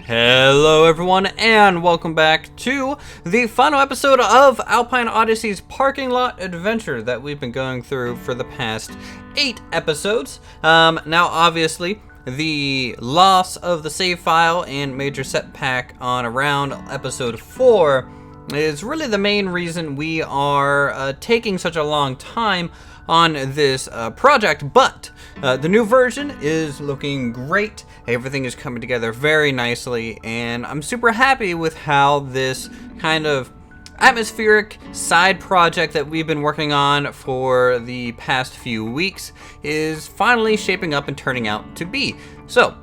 Hello everyone, and welcome back to the final episode of Alpine Odyssey's parking lot adventure that we've been going through for the past 8 episodes. Now obviously, the loss of the save file and major setback on around episode 4 is really the main reason we are taking such a long time on this project, but the new version is looking great. Everything is coming together very nicely, and I'm super happy with how this kind of atmospheric side project that we've been working on for the past few weeks is finally shaping up and turning out to be. So,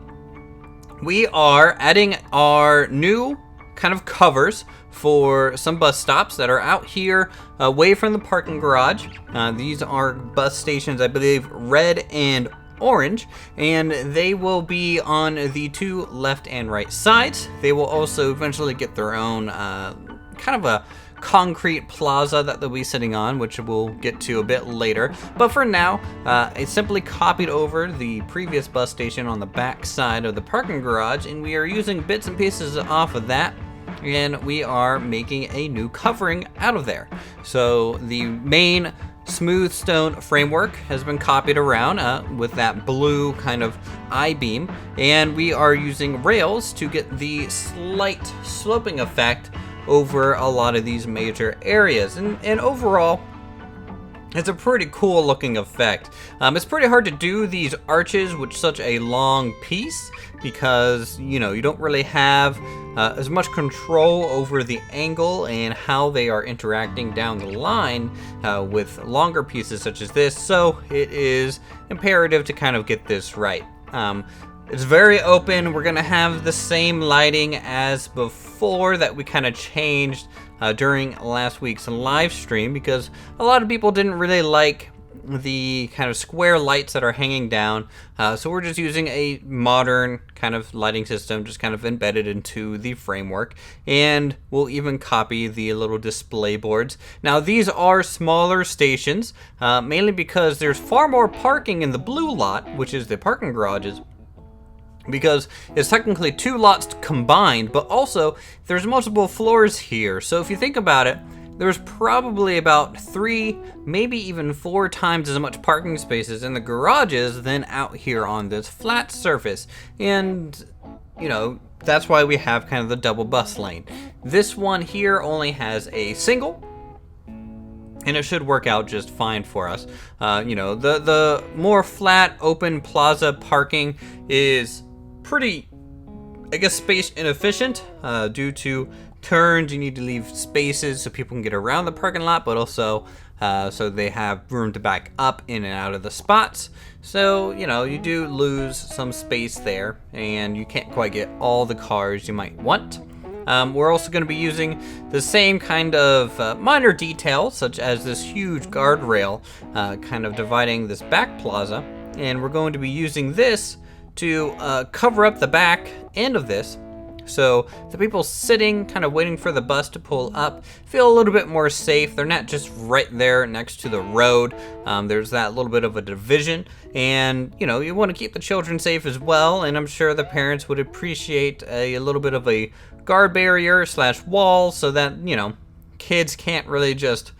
we are adding our new kind of covers for some bus stops that are out here away from the parking garage. These are bus stations, I believe, red and orange, and they will be on the 2 left and right sides. They will also eventually get their own kind of a concrete plaza that they'll be sitting on, which we'll get to a bit later. But for now, I simply copied over the previous bus station on the back side of the parking garage, and we are using bits and pieces off of that, and we are making a new covering out of there. So the main smooth stone framework has been copied around with that blue kind of I-beam, and we are using rails to get the slight sloping effect over a lot of these major areas, and overall it's a pretty cool looking effect. It's pretty hard to do these arches with such a long piece because, you know, you don't really have as much control over the angle and how they are interacting down the line with longer pieces such as this, so it is imperative to kind of get this right. It's very open. We're gonna have the same lighting as before that we kind of changed during last week's live stream, because a lot of people didn't really like the kind of square lights that are hanging down, so we're just using a modern kind of lighting system just kind of embedded into the framework, and we'll even copy the little display boards. Now these are smaller stations, mainly because there's far more parking in the blue lot, which is the parking garages, because it's technically 2 lots combined, but also there's multiple floors here. So if you think about it, there's probably about 3, maybe even 4 times as much parking spaces in the garages than out here on this flat surface. And, you know, that's why we have kind of the double bus lane. This one here only has a single, and it should work out just fine for us. You know, the more flat, open plaza parking is pretty, I guess, space inefficient due to turns. You need to leave spaces so people can get around the parking lot, but also so they have room to back up in and out of the spots. So, you know, you do lose some space there, and you can't quite get all the cars you might want. We're also going to be using the same kind of minor details, such as this huge guardrail kind of dividing this back plaza, and we're going to be using this to cover up the back end of this, so the people sitting kind of waiting for the bus to pull up feel a little bit more safe. They're not just right there next to the road. There's that little bit of a division, and you know, you want to keep the children safe as well, and I'm sure the parents would appreciate a little bit of a guard barrier / wall, so that, you know, kids can't really just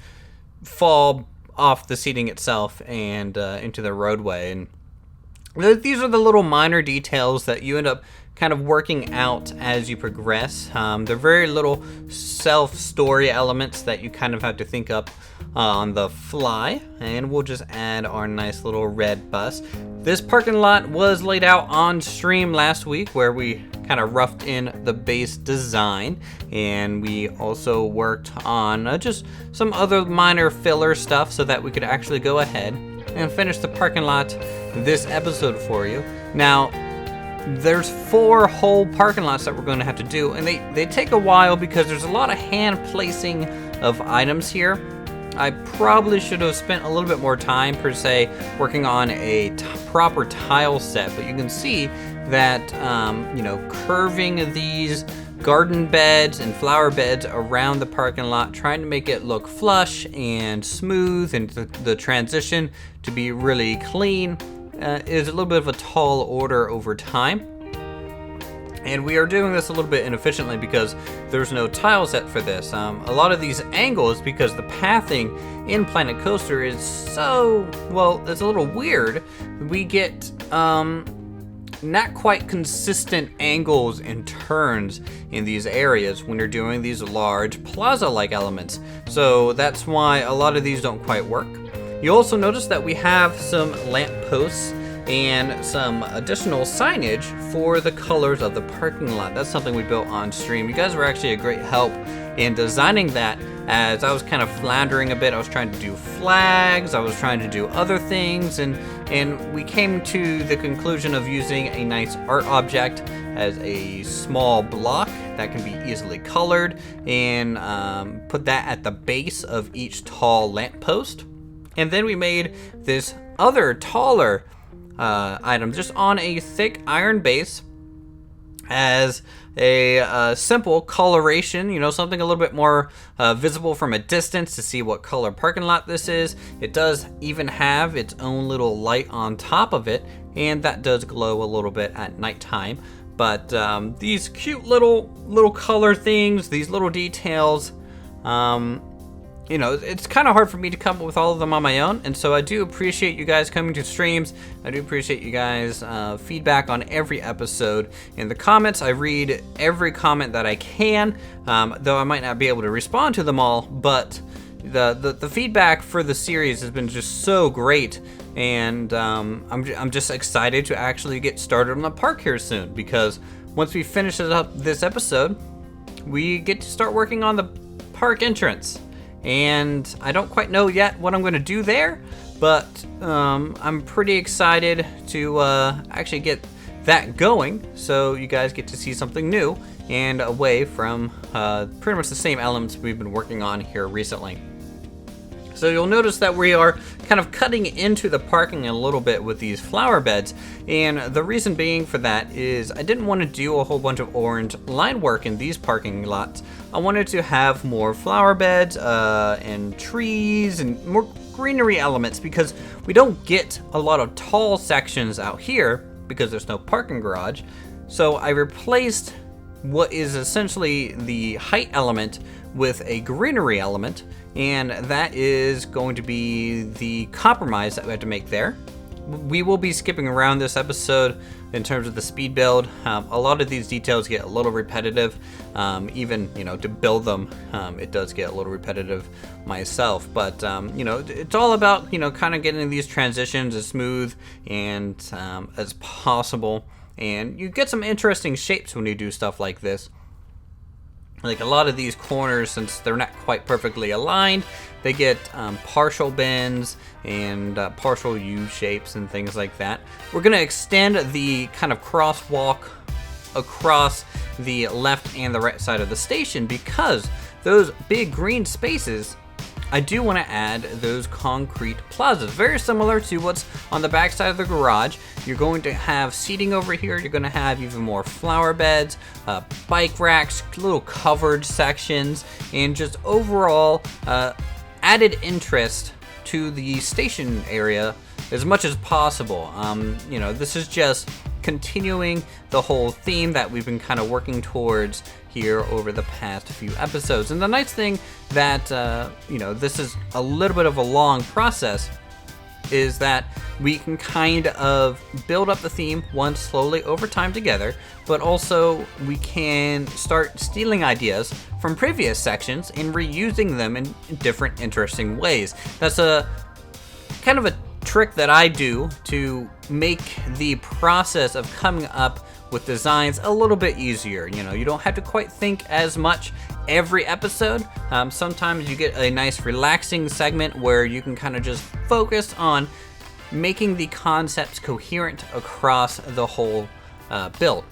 fall off the seating itself and into the roadway. And these are the little minor details that you end up kind of working out as you progress. They're very little self-story elements that you kind of have to think up on the fly, and we'll just add our nice little red bus. This parking lot was laid out on stream last week, where we kind of roughed in the base design, and we also worked on just some other minor filler stuff so that we could actually go ahead and finish the parking lot this episode for you. Now, there's 4 whole parking lots that we're going to have to do, and they take a while because there's a lot of hand placing of items here. I probably should have spent a little bit more time, per se, working on a proper tile set, but you can see that, you know, curving these garden beds and flower beds around the parking lot, trying to make it look flush and smooth, and the transition to be really clean is a little bit of a tall order over time. And we are doing this a little bit inefficiently because there's no tile set for this. A lot of these angles, because the pathing in Planet Coaster is so, well, it's a little weird. We get not quite consistent angles and turns in these areas when you're doing these large plaza-like elements. So that's why a lot of these don't quite work. You also notice that we have some lamp posts and some additional signage for the colors of the parking lot. That's something we built on stream. You guys were actually a great help in designing that, as I was kind of floundering a bit. I was trying to do flags, I was trying to do other things, and we came to the conclusion of using a nice art object as a small block that can be easily colored, and put that at the base of each tall lamppost. And then we made this other taller item just on a thick iron base as a simple coloration, something a little bit more visible from a distance to see what color parking lot this is. It does even have its own little light on top of it, and that does glow a little bit at nighttime. But these cute little color things, these little details, it's kind of hard for me to come up with all of them on my own, and so I do appreciate you guys coming to streams. I do appreciate you guys' feedback on every episode. In the comments, I read every comment that I can, though I might not be able to respond to them all, but the feedback for the series has been just so great, and I'm just excited to actually get started on the park here soon, because once we finish up this episode, we get to start working on the park entrance. And I don't quite know yet what I'm going to do there, but I'm pretty excited to actually get that going, so you guys get to see something new and away from pretty much the same elements we've been working on here recently. So you'll notice that we are kind of cutting into the parking a little bit with these flower beds, and the reason being for that is I didn't want to do a whole bunch of orange line work in these parking lots. I wanted to have more flower beds and trees and more greenery elements, because we don't get a lot of tall sections out here because there's no parking garage. So I replaced what is essentially the height element with a greenery element, and that is going to be the compromise that we have to make there. We will be skipping around this episode in terms of the speed build. A lot of these details get a little repetitive, even to build them, it does get a little repetitive myself, but it's all about kind of getting these transitions as smooth and as possible, and you get some interesting shapes when you do stuff like this. Like a lot of these corners, since they're not quite perfectly aligned, they get partial bends and partial U shapes and things like that. We're going to extend the kind of crosswalk across the left and the right side of the station, because those big green spaces, I do want to add those concrete plazas, very similar to what's on the back side of the garage. You're going to have seating over here. You're going to have even more flower beds, bike racks, little covered sections, and just overall added interest to the station area as much as possible. This is just continuing the whole theme that we've been kind of working towards here over the past few episodes. And the nice thing that this is a little bit of a long process is that we can kind of build up the theme slowly over time together, but also we can start stealing ideas from previous sections and reusing them in different interesting ways. That's a kind of a trick that I do to make the process of coming up with designs a little bit easier. You don't have to quite think as much every episode. Sometimes you get a nice relaxing segment where you can kind of just focus on making the concepts coherent across the whole build.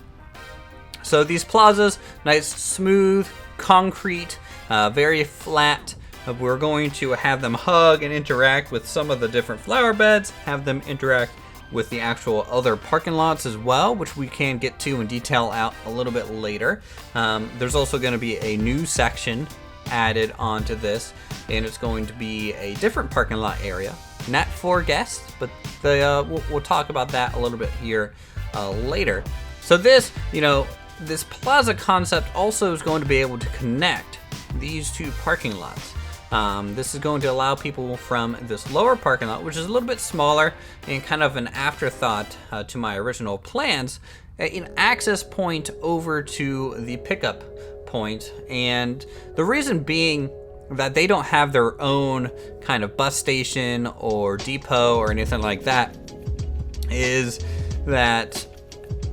So these plazas, nice smooth concrete, very flat. We're going to have them hug and interact with some of the different flower beds, have them interact with the actual other parking lots as well, which we can get to and detail out a little bit later. There's also going to be a new section added onto this, and it's going to be a different parking lot area, not for guests, but we'll talk about that a little bit here later. So this, this plaza concept also is going to be able to connect these two parking lots. This is going to allow people from this lower parking lot, which is a little bit smaller and kind of an afterthought to my original plans, an access point over to the pickup point. And the reason being that they don't have their own kind of bus station or depot or anything like that is that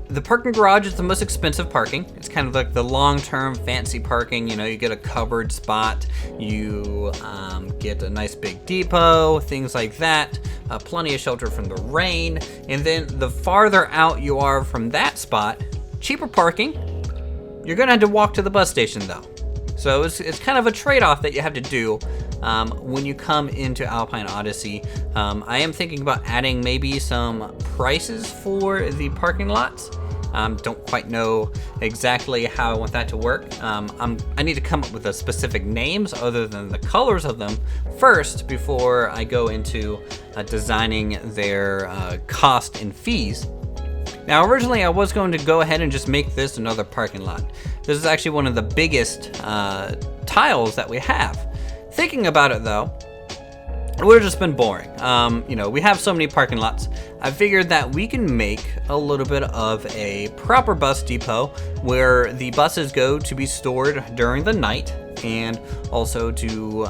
the parking garage is the most expensive parking. It's kind of like the long-term fancy parking. You know, you get a covered spot, you get a nice big depot, things like that, plenty of shelter from the rain. And then the farther out you are from that spot, cheaper parking. You're gonna have to walk to the bus station though. So it's kind of a trade-off that you have to do when you come into Alpine Odyssey. I am thinking about adding maybe some prices for the parking lots. Don't quite know exactly how I want that to work. I need to come up with the specific names other than the colors of them first before I go into designing their cost and fees. Now, originally I was going to go ahead and just make this another parking lot. This is actually one of the biggest tiles that we have. Thinking about it though, it would have just been boring. You know, we have so many parking lots. I figured that we can make a little bit of a proper bus depot where the buses go to be stored during the night and also to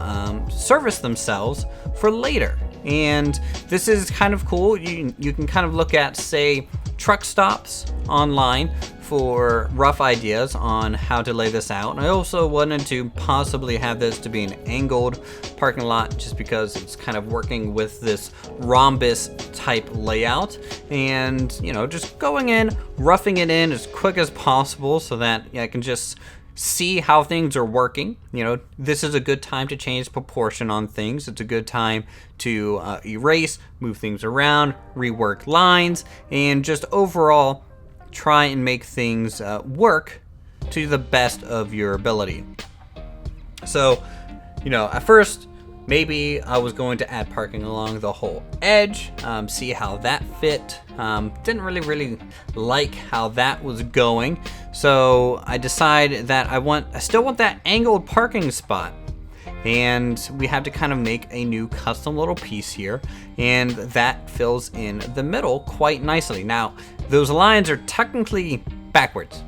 service themselves for later. And this is kind of cool. You can kind of look at, say, truck stops online for rough ideas on how to lay this out. And I also wanted to possibly have this to be an angled parking lot just because it's kind of working with this rhombus type layout, and you know, just going in, roughing it in as quick as possible so that I can just see how things are working. You know, this is a good time to change proportion on things. It's a good time to erase, move things around, rework lines, and just overall try and make things work to the best of your ability. So, you know, at first, maybe I was going to add parking along the whole edge, see how that fit. Didn't really like how that was going. So I decided that I still want that angled parking spot. And we have to kind of make a new custom little piece here, and that fills in the middle quite nicely. Now, those lines are technically backwards.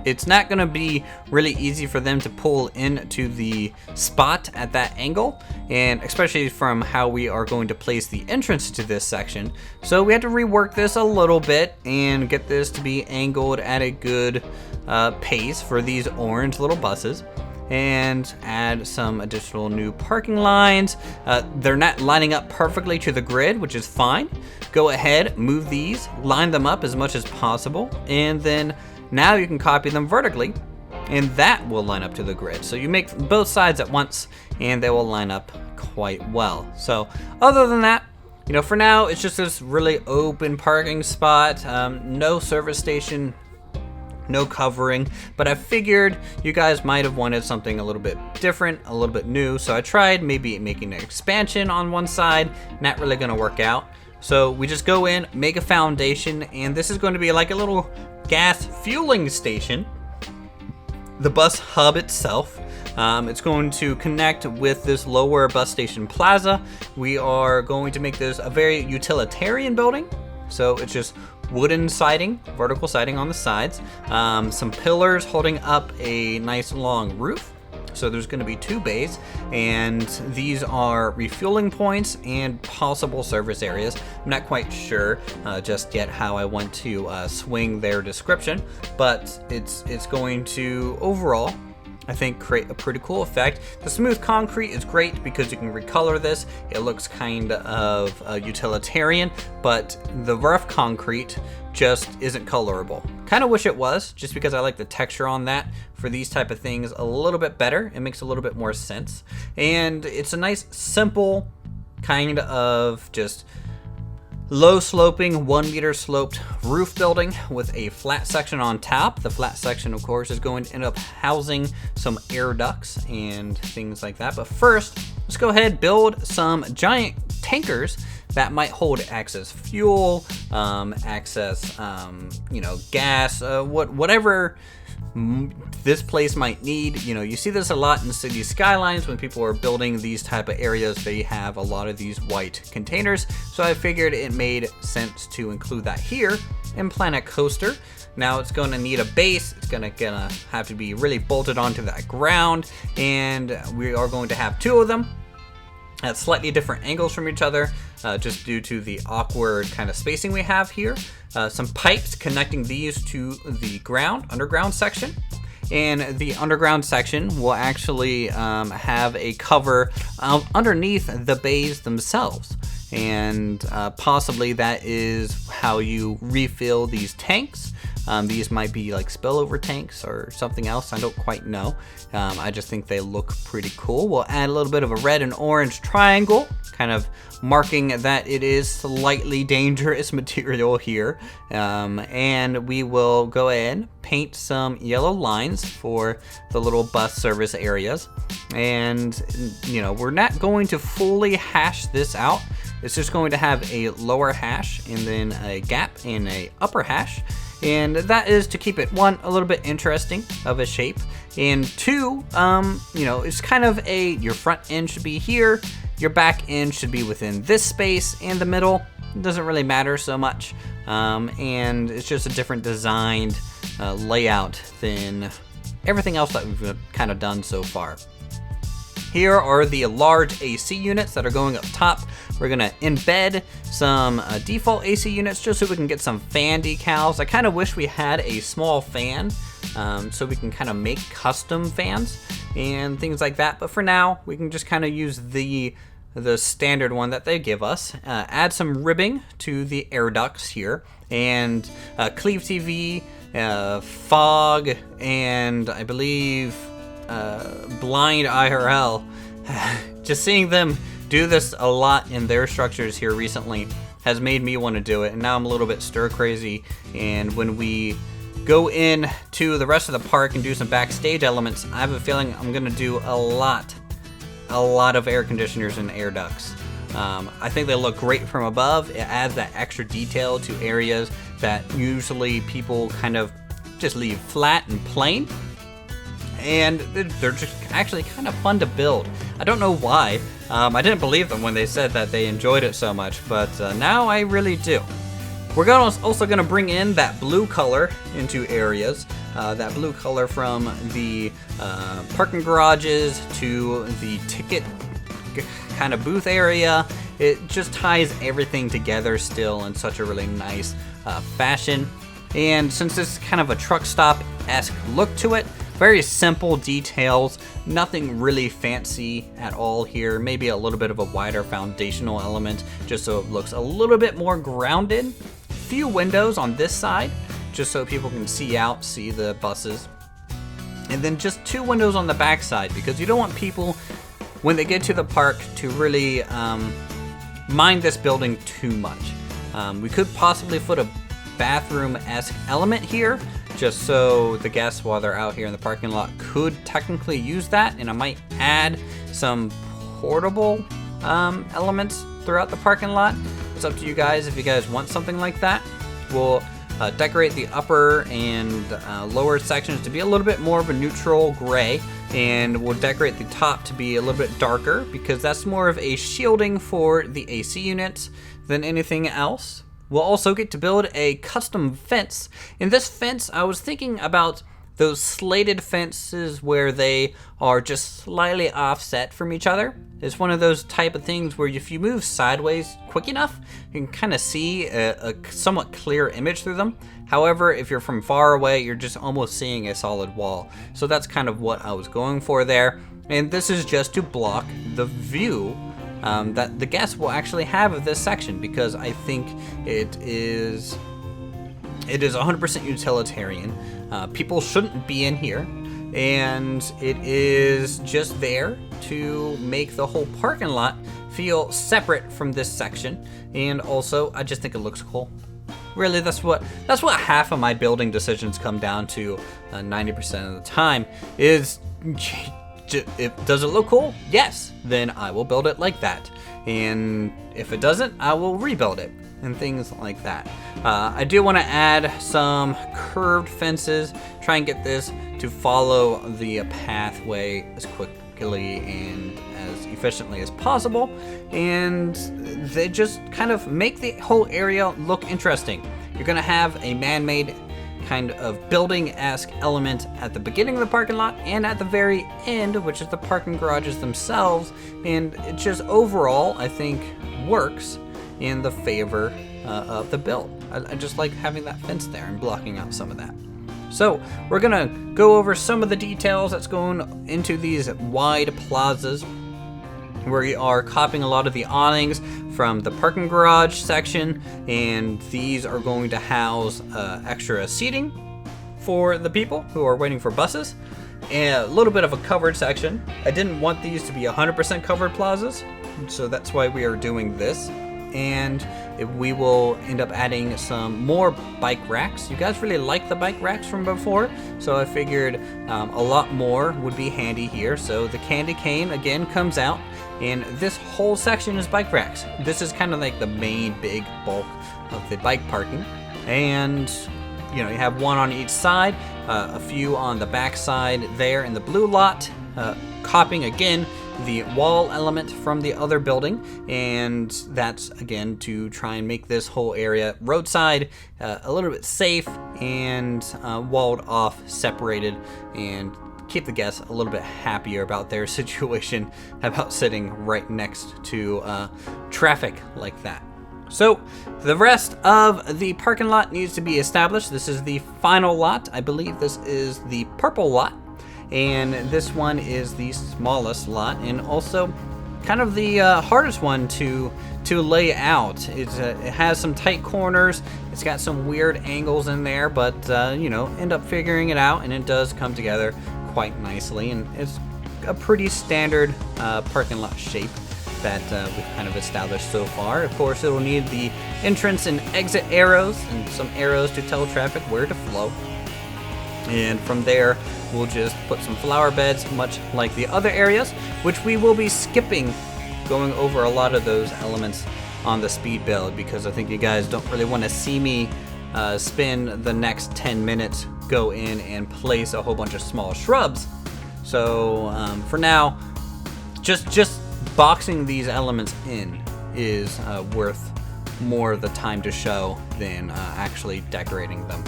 It's not going to be really easy for them to pull into the spot at that angle, and especially from how we are going to place the entrance to this section. So we had to rework this a little bit and get this to be angled at a good pace for these orange little buses, and add some additional new parking lines. They're not lining up perfectly to the grid, which is fine. Go ahead, move these, line them up as much as possible, and then now you can copy them vertically, and that will line up to the grid. So you make both sides at once, and they will line up quite well. So other than that, you know, for now, it's just this really open parking spot, no service station, no covering, but I figured you guys might have wanted something a little bit different, a little bit new. So I tried maybe making an expansion on one side, not really gonna work out. So we just go in, make a foundation, and this is going to be like a little gas fueling station. The bus hub itself, it's going to connect with this lower bus station plaza. We are going to make this a very utilitarian building. So it's just wooden siding, vertical siding on the sides, some pillars holding up a nice long roof. So there's going to be 2 bays, and these are refueling points and possible service areas. I'm not quite sure just yet how I want to swing their description, but it's going to overall, I think, create a pretty cool effect. The smooth concrete is great because you can recolor this. It looks kind of utilitarian, but the rough concrete just isn't colorable. Kind of wish it was, just because I like the texture on that for these type of things a little bit better. It makes a little bit more sense. And it's a nice, simple kind of just low sloping, 1 meter sloped roof building with a flat section on top. The flat section, of course, is going to end up housing some air ducts and things like that. But first, let's go ahead and build some giant tankers that might hold excess fuel, excess, gas, whatever this place might need. You see this a lot in city skylines when people are building these type of areas. They have a lot of these white containers, so I figured it made sense to include that here in Planet Coaster. Now it's going to need a base. It's gonna have to be really bolted onto that ground, and we are going to have two of them at slightly different angles from each other, just due to the awkward kind of spacing we have here. Some pipes connecting these to the underground section. And the underground section will actually have a cover underneath the bays themselves. And possibly that is how you refill these tanks. These might be like spillover tanks or something else. I don't quite know. I just think they look pretty cool. We'll add a little bit of a red and orange triangle, kind of marking that it is slightly dangerous material here. And we will go ahead and paint some yellow lines for the little bus service areas. And, we're not going to fully hash this out. It's just going to have a lower hash and then a gap and a upper hash. And that is to keep it, one, a little bit interesting of a shape, and two, it's kind of your front end should be here, your back end should be within this space, and the middle doesn't really matter so much. And it's just a different designed layout than everything else that we've kind of done so far. Here are the large AC units that are going up top. We're gonna embed some default AC units just so we can get some fan decals. I kind of wish we had a small fan so we can kind of make custom fans and things like that. But for now, we can just kind of use the standard one that they give us. Add some ribbing to the air ducts here, and Cleave TV, fog, and I believe Blind IRL. Just seeing them do this a lot in their structures here recently has made me want to do it, and now I'm a little bit stir crazy. And when we go in to the rest of the park and do some backstage elements, I have a feeling I'm gonna do a lot of air conditioners and air ducts. I think they look great from above. It adds that extra detail to areas that usually people kind of just leave flat and plain. And they're just actually kind of fun to build. I don't know why. I didn't believe them when they said that they enjoyed it so much, but now I really do. We're also going to bring in that blue color into areas. That blue color from the parking garages to the ticket kind of booth area. It just ties everything together still in such a really nice fashion. And since this is kind of a truck stop-esque look to it, very simple details, nothing really fancy at all here. Maybe a little bit of a wider foundational element just so it looks a little bit more grounded. Few windows on this side just so people can see the buses. And then just two windows on the back side because you don't want people, when they get to the park, to really mind this building too much. We could possibly put a bathroom-esque element here, just so the guests, while they're out here in the parking lot, could technically use that. And I might add some portable elements throughout the parking lot. It's up to you guys if you guys want something like that. We'll decorate the upper and lower sections to be a little bit more of a neutral gray, and we'll decorate the top to be a little bit darker because that's more of a shielding for the AC units than anything else. We'll also get to build a custom fence. In this fence, I was thinking about those slated fences where they are just slightly offset from each other. It's one of those type of things where if you move sideways quick enough, you can kind of see a somewhat clear image through them. However, if you're from far away, you're just almost seeing a solid wall. So that's kind of what I was going for there. And this is just to block the view that the guests will actually have of this section, because I think it is 100% utilitarian. People shouldn't be in here, and it is just there to make the whole parking lot feel separate from this section. And also, I just think it looks cool. Really, that's what half of my building decisions come down to 90% of the time is, does it look cool? Yes, then I will build it like that. and if it doesn't, I will rebuild it, and things like that. I do want to add some curved fences, try and get this to follow the pathway as quickly and as efficiently as possible, and they just kind of make the whole area look interesting. You're going to have a man-made kind of building-esque element at the beginning of the parking lot and at the very end, which is the parking garages themselves, and it just overall, I think, works in the favor of the build. I just like having that fence there and blocking out some of that. So we're gonna go over some of the details that's going into these wide plazas. We are copying a lot of the awnings from the parking garage section, and these are going to house extra seating for the people who are waiting for buses, and a little bit of a covered section. I didn't want these to be 100% covered plazas, so that's why we are doing this. And we will end up adding some more bike racks. You guys really like the bike racks from before, so I figured a lot more would be handy here. So the candy cane again comes out, and this whole section is bike racks. This is kind of like the main big bulk of the bike parking, and you have one on each side, a few on the back side there in the blue lot, copying again the wall element from the other building, and that's again to try and make this whole area roadside, a little bit safe and walled off, separated, and keep the guests a little bit happier about their situation, about sitting right next to traffic like that. So the rest of the parking lot needs to be established. This is the final lot. I believe this is the purple lot, and this one is the smallest lot, and also kind of the hardest one to lay out. It has some tight corners, it's got some weird angles in there, but end up figuring it out, and it does come together quite nicely, and it's a pretty standard parking lot shape that we've kind of established so far. Of course, it will need the entrance and exit arrows, and some arrows to tell traffic where to flow. And from there, we'll just put some flower beds, much like the other areas, which we will be skipping going over a lot of those elements on the speed build, because I think you guys don't really want to see me spend the next 10 minutes go in and place a whole bunch of small shrubs. So for now, just boxing these elements in is worth more of the time to show than actually decorating them.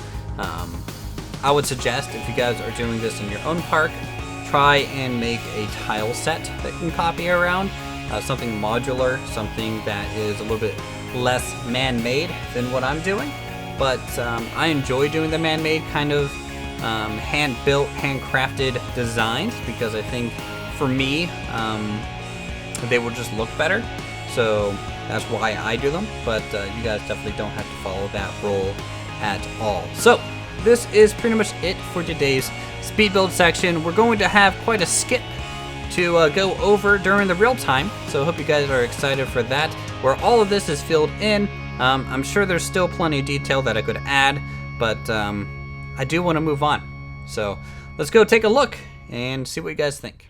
I would suggest, if you guys are doing this in your own park, try and make a tile set that you can copy around, something modular, something that is a little bit less man-made than what I'm doing. But I enjoy doing the man-made kind of hand-built, handcrafted designs, because I think for me, they will just look better. So that's why I do them, but you guys definitely don't have to follow that rule at all. So this is pretty much it for today's speed build section. We're going to have quite a skip to go over during the real time, so I hope you guys are excited for that, where all of this is filled in. I'm sure there's still plenty of detail that I could add, but I do want to move on. So let's go take a look and see what you guys think.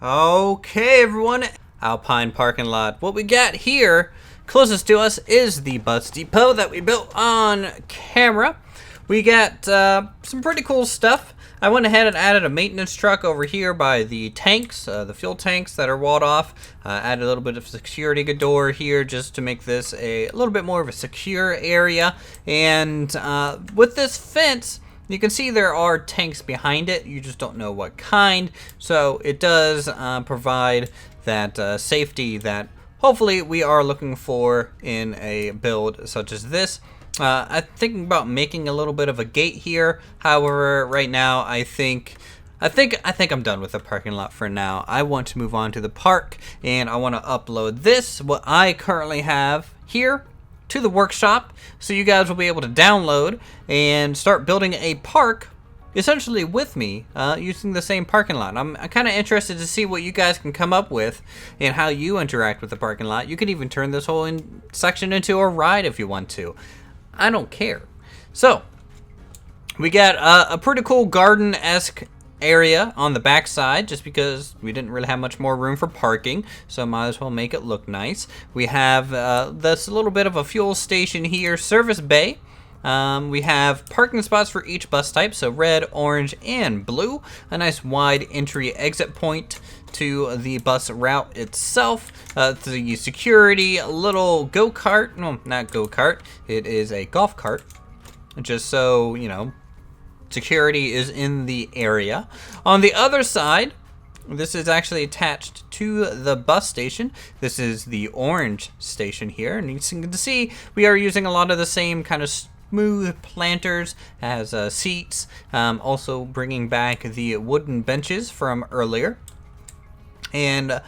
Okay, everyone, Alpine Parking Lot. What we got here closest to us is the bus depot that we built on camera. We got some pretty cool stuff. I went ahead and added a maintenance truck over here by the tanks, the fuel tanks that are walled off. Added a little bit of security door here just to make this a little bit more of a secure area. And with this fence, you can see there are tanks behind it. You just don't know what kind. So it does provide that safety that hopefully we are looking for in a build such as this. I'm thinking about making a little bit of a gate here. However, right now I think I'm done with the parking lot for now. I want to move on to the park, and I want to upload this, what I currently have here, to the workshop, so you guys will be able to download and start building a park essentially with me, using the same parking lot. I'm kind of interested to see what you guys can come up with and how you interact with the parking lot. You can even turn this whole section into a ride if you want to. I don't care. So we got a pretty cool garden-esque area on the back side just because we didn't really have much more room for parking, so might as well make it look nice. We have this little bit of a fuel station here, service bay. We have parking spots for each bus type, so red, orange, and blue. A nice wide entry exit point to the bus route itself. The security, a little go-kart, no, not go-kart, it is a golf cart, just so, you know, security is in the area. On the other side, this is actually attached to the bus station. This is the orange station here, and you can see we are using a lot of the same kind of smooth planters as seats, also bringing back the wooden benches from earlier. And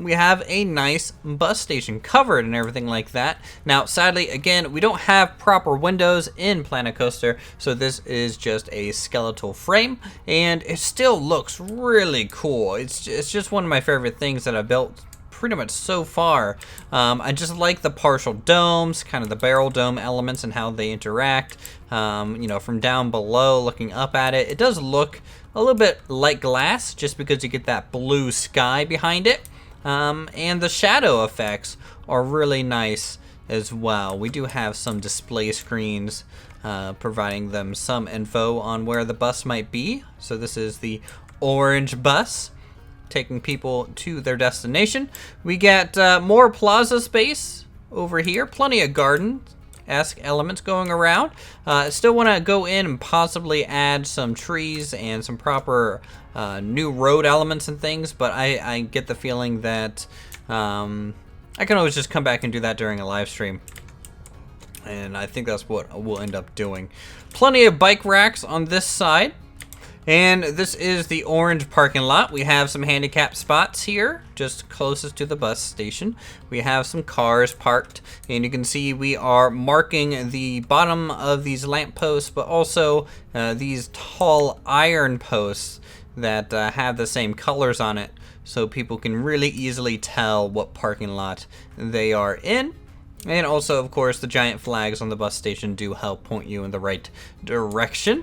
we have a nice bus station covered and everything like that. Now, sadly, again, we don't have proper windows in Planet Coaster, so this is just a skeletal frame, and it still looks really cool. It's just one of my favorite things that I've built pretty much so far. I just like the partial domes, kind of the barrel dome elements and how they interact. You know, from down below looking up at it, it does look a little bit like glass just because you get that blue sky behind it. And the shadow effects are really nice as well. We do have some display screens providing them some info on where the bus might be. So this is the orange bus taking people to their destination. We get more plaza space over here, plenty of garden-esque elements going around. Still want to go in and possibly add some trees and some proper new road elements and things, but I get the feeling that I can always just come back and do that during a live stream, and I think that's what we'll end up doing. Plenty of bike racks on this side. And this is the orange parking lot. We have some handicap spots here, just closest to the bus station. We have some cars parked, and you can see we are marking the bottom of these lamp posts, but also these tall iron posts that have the same colors on it, so people can really easily tell what parking lot they are in. And also, of course, the giant flags on the bus station do help point you in the right direction.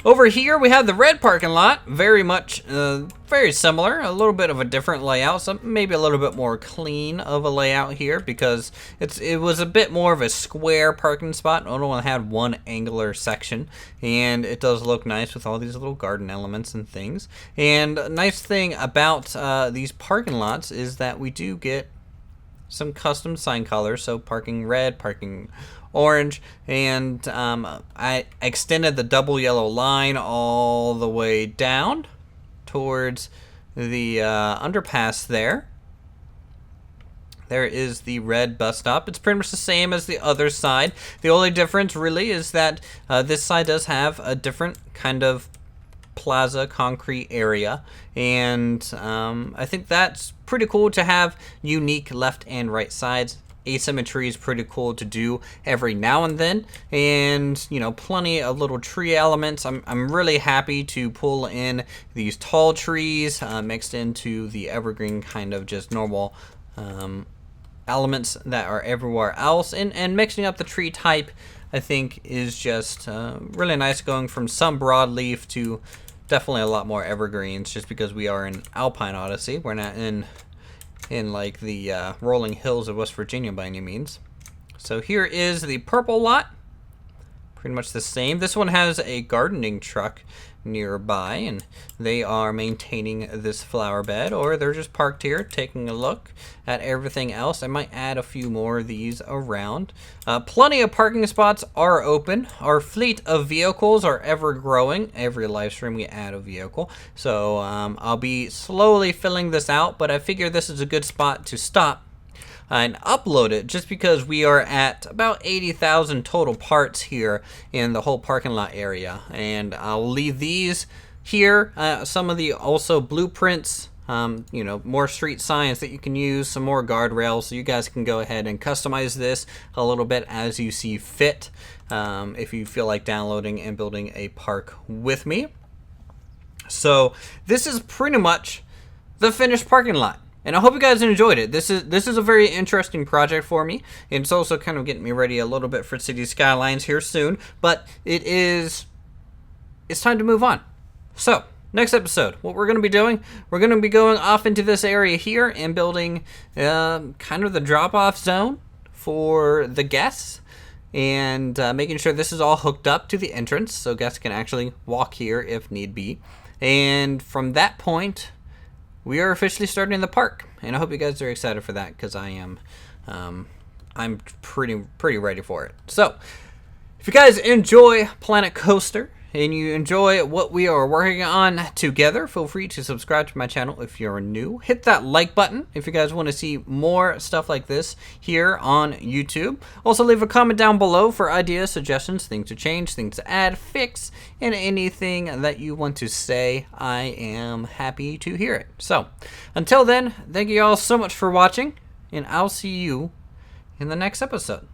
Over here, we have the red parking lot, very much, very similar, a little bit of a different layout, so maybe a little bit more clean of a layout here because it was a bit more of a square parking spot. It only had one angular section, and it does look nice with all these little garden elements and things. And a nice thing about these parking lots is that we do get some custom sign colors, so parking red, parking orange, and I extended the double yellow line all the way down towards the underpass there. There is the red bus stop. It's pretty much the same as the other side. The only difference really is that this side does have a different kind of plaza concrete area, and I think that's pretty cool to have unique left and right sides. Asymmetry is pretty cool to do every now and then, and you know, plenty of little tree elements. I'm really happy to pull in these tall trees mixed into the evergreen kind of just normal elements that are everywhere else, and mixing up the tree type I think is just really nice, going from some broadleaf to definitely a lot more evergreens, just because we are in Alpine Odyssey. We're not in like the rolling hills of West Virginia by any means. So here is the purple lot. Pretty much the same. This one has a gardening truck nearby, and they are maintaining this flower bed, or they're just parked here taking a look at everything else. I might add a few more of these around. Plenty of parking spots are open. Our fleet of vehicles are ever growing. Every live stream we add a vehicle, so I'll be slowly filling this out, but I figure this is a good spot to stop and upload it, just because we are at about 80,000 total parts here in the whole parking lot area. And I'll leave these here, some of the also blueprints, you know, more street signs that you can use, some more guardrails, so you guys can go ahead and customize this a little bit as you see fit, if you feel like downloading and building a park with me. So this is pretty much the finished parking lot, and I hope you guys enjoyed it. This is a very interesting project for me, and it's also kind of getting me ready a little bit for City Skylines here soon, but it's time to move on. So next episode, what we're going to be doing, we're going to be going off into this area here and building kind of the drop-off zone for the guests, and making sure this is all hooked up to the entrance so guests can actually walk here if need be. And from that point, we are officially starting the park, and I hope you guys are excited for that, because I am. I'm pretty ready for it. So, if you guys enjoy Planet Coaster and you enjoy what we are working on together, feel free to subscribe to my channel if you're new. Hit that like button if you guys want to see more stuff like this here on YouTube. Also, leave a comment down below for ideas, suggestions, things to change, things to add, fix, and anything that you want to say. I am happy to hear it. So, until then, thank you all so much for watching, and I'll see you in the next episode.